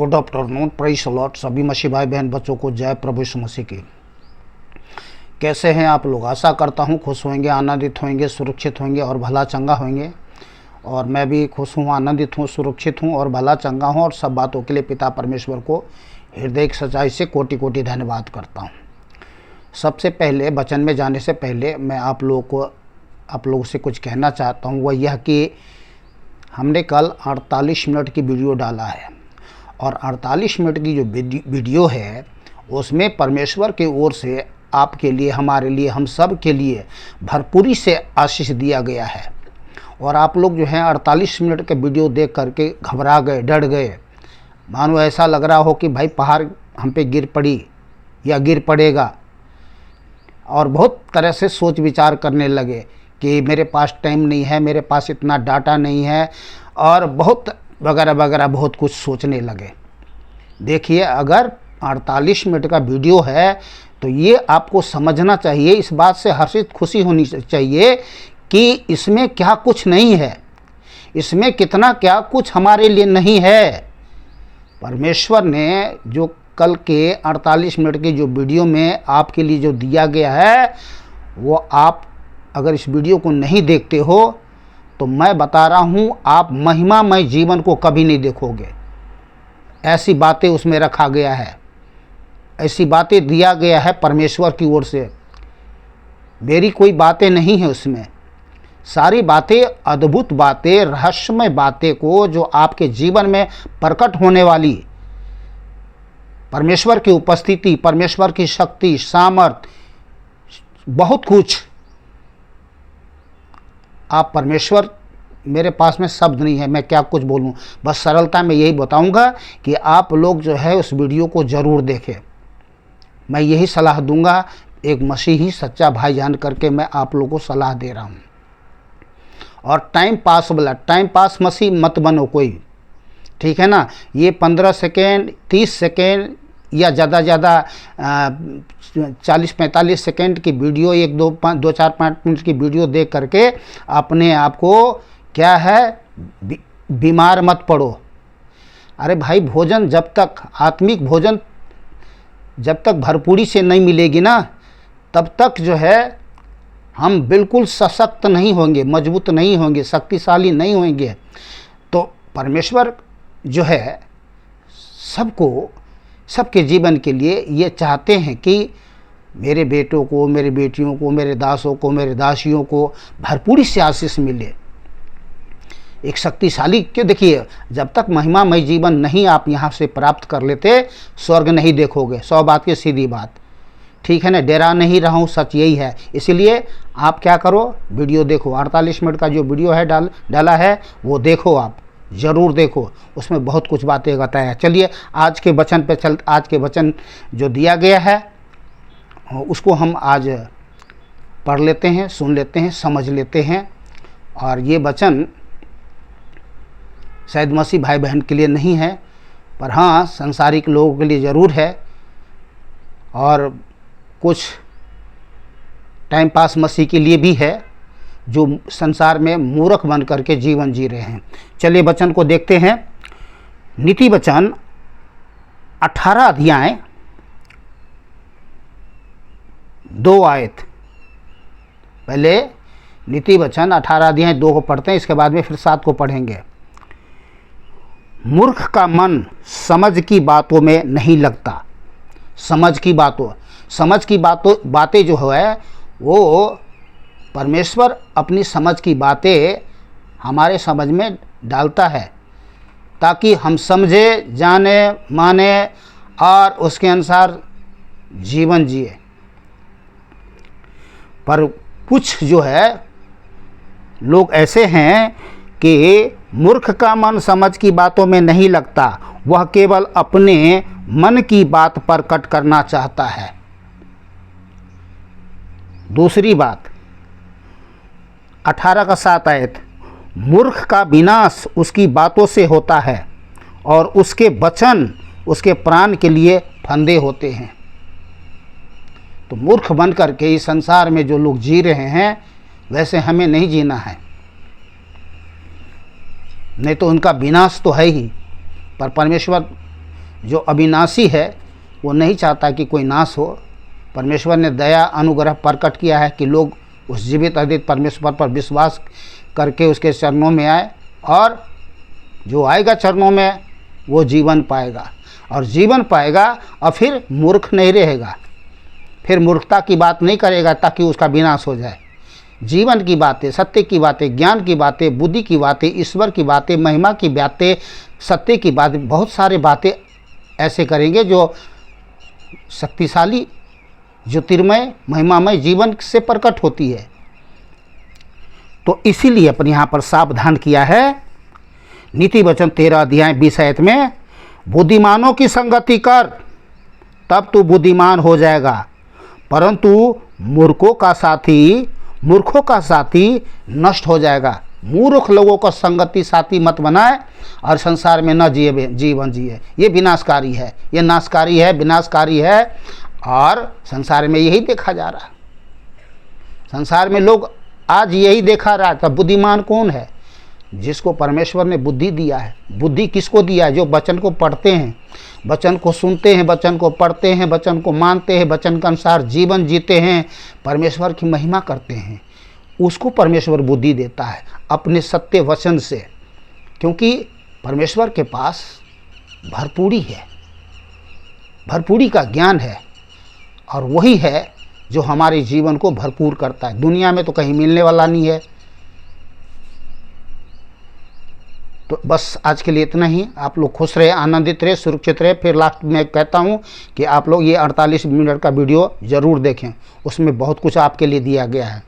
Good afternoon, praise the Lord. सभी मसीह भाई बहन बच्चों को जय प्रभु यीशु मसीह की। कैसे हैं आप लोग? आशा करता हूं खुश होंगे, आनंदित होंगे, सुरक्षित होंगे और भला चंगा होंगे। और मैं भी खुश हूं, आनंदित हूं, सुरक्षित हूं और भला चंगा हूं। और सब बातों के लिए पिता परमेश्वर को हृदय की सच्चाई से कोटि कोटि धन्यवाद करता हूं। सबसे पहले वचन में जाने से पहले मैं आप लोगों से कुछ कहना चाहता हूं। वह यह कि हमने कल 48 मिनट की वीडियो डाला है और 48 मिनट की जो वीडियो है उसमें परमेश्वर की ओर से आपके लिए, हमारे लिए, हम सब के लिए भरपूरी से आशीष दिया गया है। और आप लोग जो हैं 48 मिनट के वीडियो देख करके घबरा गए, डर गए, मानो ऐसा लग रहा हो कि भाई पहाड़ हम पे गिर पड़ी या गिर पड़ेगा। और बहुत तरह से सोच विचार करने लगे कि मेरे पास टाइम नहीं है, मेरे पास इतना डाटा नहीं है और बहुत वगैरह वगैरह बहुत कुछ सोचने लगे। देखिए, अगर 48 मिनट का वीडियो है तो ये आपको समझना चाहिए, इस बात से हर्षित खुशी होनी चाहिए कि इसमें क्या कुछ नहीं है, इसमें कितना क्या कुछ हमारे लिए नहीं है। परमेश्वर ने जो कल के 48 मिनट की जो वीडियो में आपके लिए जो दिया गया है, वो आप अगर इस वीडियो को नहीं देखते हो तो मैं बता रहा हूँ आप महिमामय जीवन को कभी नहीं देखोगे। ऐसी बातें उसमें रखा गया है, ऐसी बातें दिया गया है परमेश्वर की ओर से। मेरी कोई बातें नहीं है उसमें, सारी बातें अद्भुत बातें, रहस्यमय बातें को जो आपके जीवन में प्रकट होने वाली, परमेश्वर की उपस्थिति, परमेश्वर की शक्ति, सामर्थ, बहुत कुछ। आप परमेश्वर, मेरे पास में शब्द नहीं है, मैं क्या कुछ बोलूं। बस सरलता में यही बताऊंगा कि आप लोग जो है उस वीडियो को ज़रूर देखें। मैं यही सलाह दूंगा, एक मसीही सच्चा भाई जान करके मैं आप लोगों को सलाह दे रहा हूं। और टाइम पास मसीह मत बनो कोई, ठीक है ना। ये 15 सेकेंड, 30 सेकेंड या ज़्यादा 40-45 सेकेंड की वीडियो, 2-4-5 मिनट की वीडियो देख करके अपने आप को क्या है बीमार मत पड़ो। अरे भाई, भोजन जब तक, आत्मिक भोजन जब तक भरपूरी से नहीं मिलेगी ना, तब तक जो है हम बिल्कुल सशक्त नहीं होंगे, मजबूत नहीं होंगे, शक्तिशाली नहीं होंगे। तो परमेश्वर जो है सबको, सबके जीवन के लिए ये चाहते हैं कि मेरे बेटों को, मेरे बेटियों को, मेरे दासों को, मेरे दासियों को भरपूरी से आशीष मिले, एक शक्तिशाली। क्यों? देखिए, जब तक महिमामय जीवन नहीं आप यहाँ से प्राप्त कर लेते, स्वर्ग नहीं देखोगे। 100 बात की सीधी बात, ठीक है ना। डरा नहीं रहा हूँ, सच यही है। इसीलिए आप क्या करो, वीडियो देखो। 48 मिनट का जो वीडियो है डाला है वो देखो, आप ज़रूर देखो, उसमें बहुत कुछ बातें बताया। चलिए आज के वचन पे आज के वचन जो दिया गया है उसको हम आज पढ़ लेते हैं, सुन लेते हैं, समझ लेते हैं। और ये वचन शायद मसीह भाई बहन के लिए नहीं है, पर हाँ संसारिक लोगों के लिए ज़रूर है। और कुछ टाइम पास मसीह के लिए भी है जो संसार में मूर्ख बन करके जीवन जी रहे हैं। चलिए वचन को देखते हैं। नीति वचन 18 अध्याय 2 आयत। पहले नीति वचन 18 अध्याय 2 को पढ़ते हैं, इसके बाद में फिर 7 को पढ़ेंगे। मूर्ख का मन समझ की बातों में नहीं लगता। समझ की बातें जो है वो परमेश्वर अपनी समझ की बातें हमारे समझ में डालता है ताकि हम समझे, जाने, माने और उसके अनुसार जीवन जिए। पर कुछ जो है लोग ऐसे हैं कि मूर्ख का मन समझ की बातों में नहीं लगता, वह केवल अपने मन की बात प्रकट करना चाहता है। दूसरी बात 18 का 7 आयत। मूर्ख का विनाश उसकी बातों से होता है और उसके वचन उसके प्राण के लिए फंदे होते हैं। तो मूर्ख बन करके इस संसार में जो लोग जी रहे हैं, वैसे हमें नहीं जीना है, नहीं तो उनका विनाश तो है ही। पर परमेश्वर जो अविनाशी है वो नहीं चाहता कि कोई नाश हो। परमेश्वर ने दया अनुग्रह प्रकट किया है कि लोग उस जीवित अद्वित परमेश्वर पर विश्वास करके उसके चरणों में आए, और जो आएगा चरणों में वो जीवन पाएगा, और जीवन पाएगा और फिर मूर्ख नहीं रहेगा, फिर मूर्खता की बात नहीं करेगा ताकि उसका विनाश हो जाए। जीवन की बातें, सत्य की बातें, ज्ञान की बातें, बुद्धि की बातें, ईश्वर की बातें, महिमा की बातें, सत्य की बातें, बहुत सारे बातें ऐसे करेंगे जो शक्तिशाली, ज्योतिर्मय, महिमामय जीवन से प्रकट होती है। तो इसीलिए अपन यहाँ पर सावधान किया है। नीति वचन 13 अध्याय 20 आयत में, बुद्धिमानों की संगति कर तब तू बुद्धिमान हो जाएगा, परंतु मूर्खों का साथी नष्ट हो जाएगा। मूर्ख लोगों का संगति साथी मत बनाए और संसार में न जीवन जिए। ये विनाशकारी है, ये नाशकारी है, विनाशकारी है, और संसार में यही देखा जा रहा है। संसार में लोग आज यही देखा रहा है। तब बुद्धिमान कौन है? जिसको परमेश्वर ने बुद्धि दिया है। बुद्धि किसको दिया है? जो वचन को पढ़ते हैं, वचन को सुनते हैं, वचन को पढ़ते हैं, वचन को मानते हैं, वचन के अनुसार जीवन जीते हैं, परमेश्वर की महिमा करते हैं, उसको परमेश्वर बुद्धि देता है अपने सत्य वचन से। क्योंकि परमेश्वर के पास भरपूरी है, भरपूरी का ज्ञान है, और वही है जो हमारे जीवन को भरपूर करता है। दुनिया में तो कहीं मिलने वाला नहीं है। तो बस आज के लिए इतना ही। आप लोग खुश रहे, आनंदित रहे, सुरक्षित रहे। फिर लास्ट में कहता हूँ कि आप लोग ये 48 मिनट का वीडियो ज़रूर देखें, उसमें बहुत कुछ आपके लिए दिया गया है।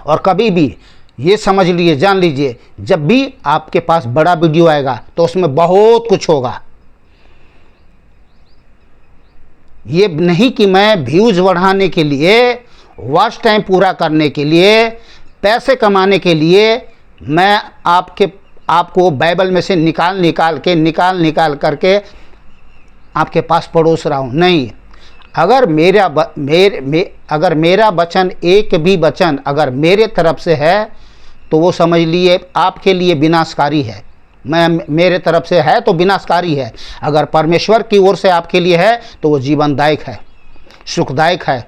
और कभी भी ये समझ लीजिए, जान लीजिए, जब भी आपके पास बड़ा वीडियो आएगा तो उसमें बहुत कुछ होगा। ये नहीं कि मैं व्यूज़ बढ़ाने के लिए, वॉच टाइम पूरा करने के लिए, पैसे कमाने के लिए मैं आपको बाइबल में से निकाल करके आपके पास परोस रहा हूँ। नहीं, अगर मेरा वचन, एक भी वचन अगर मेरे तरफ से है तो वो समझ लिए आपके लिए विनाशकारी है। मेरे तरफ से है तो विनाशकारी है। अगर परमेश्वर की ओर से आपके लिए है तो वो जीवनदायक है, सुखदायक है,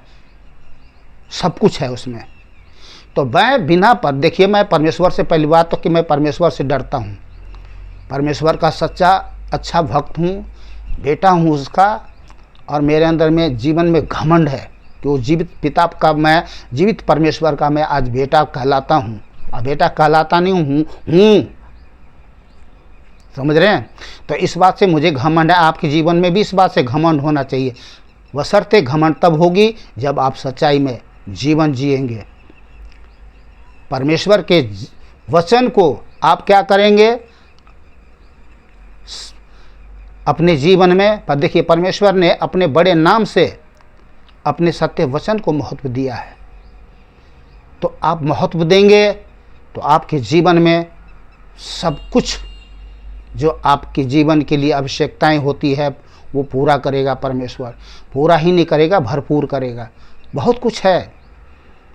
सब कुछ है उसमें। तो मैं देखिए, मैं परमेश्वर से, पहली बात तो कि मैं परमेश्वर से डरता हूँ। परमेश्वर का सच्चा अच्छा भक्त हूँ, बेटा हूँ उसका, और मेरे अंदर में जीवन में घमंड है कि वो जीवित परमेश्वर का मैं आज बेटा कहलाता हूँ। और बेटा कहलाता नहीं हूँ, समझ रहे हैं? तो इस बात से मुझे घमंड है। आपके जीवन में भी इस बात से घमंड होना चाहिए। बशर्ते घमंड तब होगी जब आप सच्चाई में जीवन जिएंगे। परमेश्वर के वचन को आप क्या करेंगे अपने जीवन में? पर देखिए, परमेश्वर ने अपने बड़े नाम से अपने सत्य वचन को महत्व दिया है। तो आप महत्व देंगे तो आपके जीवन में सब कुछ जो आपके जीवन के लिए आवश्यकताएं होती है वो पूरा करेगा परमेश्वर। पूरा ही नहीं करेगा, भरपूर करेगा। बहुत कुछ है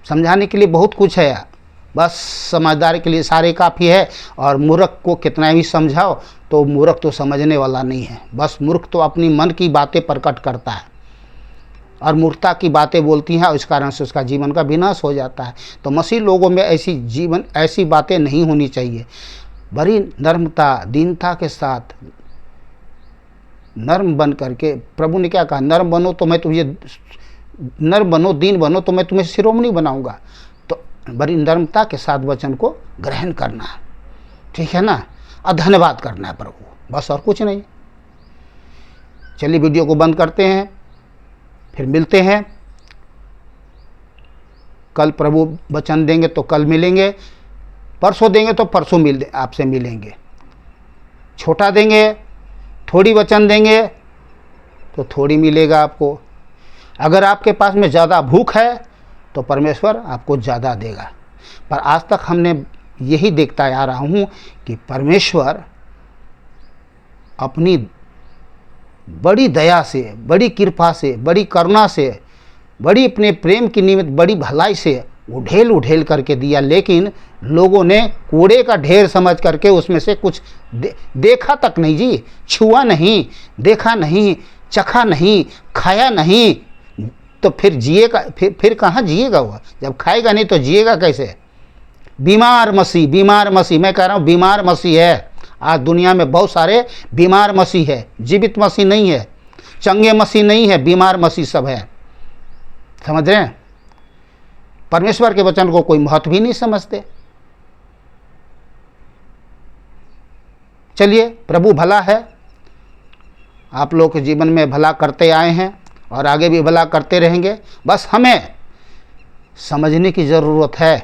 समझाने के लिए, बहुत कुछ है। बस समझदार के लिए सारे काफ़ी है। और मूर्ख को कितना भी समझाओ तो मूर्ख तो समझने वाला नहीं है। बस मूर्ख तो अपनी मन की बातें प्रकट करता है और मूर्खता की बातें बोलती हैं, और इस कारण से उसका जीवन का विनाश हो जाता है। तो मसीह लोगों में ऐसी बातें नहीं होनी चाहिए। बड़ी नर्मता, दीनता के साथ नर्म बन करके, प्रभु ने क्या कहा? नर्म बनो दीन बनो तो मैं तुम्हें शिरोमणि बनाऊंगा। तो बड़ी नर्मता के साथ वचन को ग्रहण करना, ठीक है ना, और धन्यवाद करना है प्रभु, बस और कुछ नहीं। चलिए वीडियो को बंद करते हैं, फिर मिलते हैं कल। प्रभु वचन देंगे तो कल मिलेंगे, परसों देंगे तो परसों आपसे मिलेंगे। छोटा देंगे, थोड़ी वचन देंगे तो थोड़ी मिलेगा आपको। अगर आपके पास में ज़्यादा भूख है तो परमेश्वर आपको ज़्यादा देगा। पर आज तक हमने यही देखता आ रहा हूँ कि परमेश्वर अपनी बड़ी दया से, बड़ी कृपा से, बड़ी करुणा से, बड़ी अपने प्रेम की निमित्त, बड़ी भलाई से उठेल उठेल करके दिया, लेकिन लोगों ने कूड़े का ढेर समझ करके उसमें से कुछ देखा तक नहीं जी, छुआ नहीं, देखा नहीं, चखा नहीं, खाया नहीं, तो फिर जिएगा, फिर कहाँ जिएगा वह? जब खाएगा नहीं तो जिएगा कैसे? बीमार मसीह, बीमार मसीह, मैं कह रहा हूँ बीमार मसीह है। आज दुनिया में बहुत सारे बीमार मसीह है, जीवित मसीह नहीं है, चंगे मसीह नहीं है, बीमार मसीह सब है। समझ रहे हैं? परमेश्वर के वचन को कोई महत्व ही नहीं समझते। चलिए, प्रभु भला है, आप लोग के जीवन में भला करते आए हैं और आगे भी भला करते रहेंगे। बस हमें समझने की ज़रूरत है,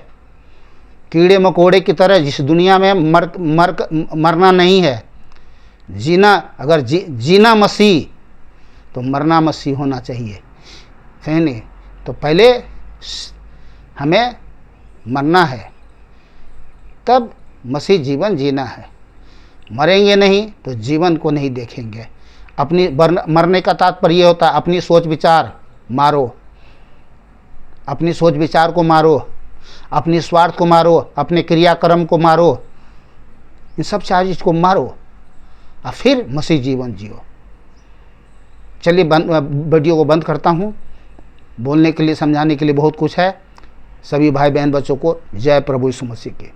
कीड़े मकोड़े की तरह जिस दुनिया में मरना नहीं है, जीना, अगर जीना मसीह तो मरना मसीह होना चाहिए, है नहीं? तो पहले हमें मरना है, तब मसीह जीवन जीना है। मरेंगे नहीं तो जीवन को नहीं देखेंगे। अपनी मरने का तात्पर्य ये होता है अपनी सोच विचार मारो, अपनी सोच विचार को मारो, अपनी स्वार्थ को मारो, अपने क्रियाक्रम को मारो, इन सब चीज़ को मारो और फिर मसीह जीवन जियो। चलिए वीडियो को बंद करता हूँ। बोलने के लिए, समझाने के लिए बहुत कुछ है। सभी भाई बहन बच्चों को जय प्रभु यीशु मसीह की।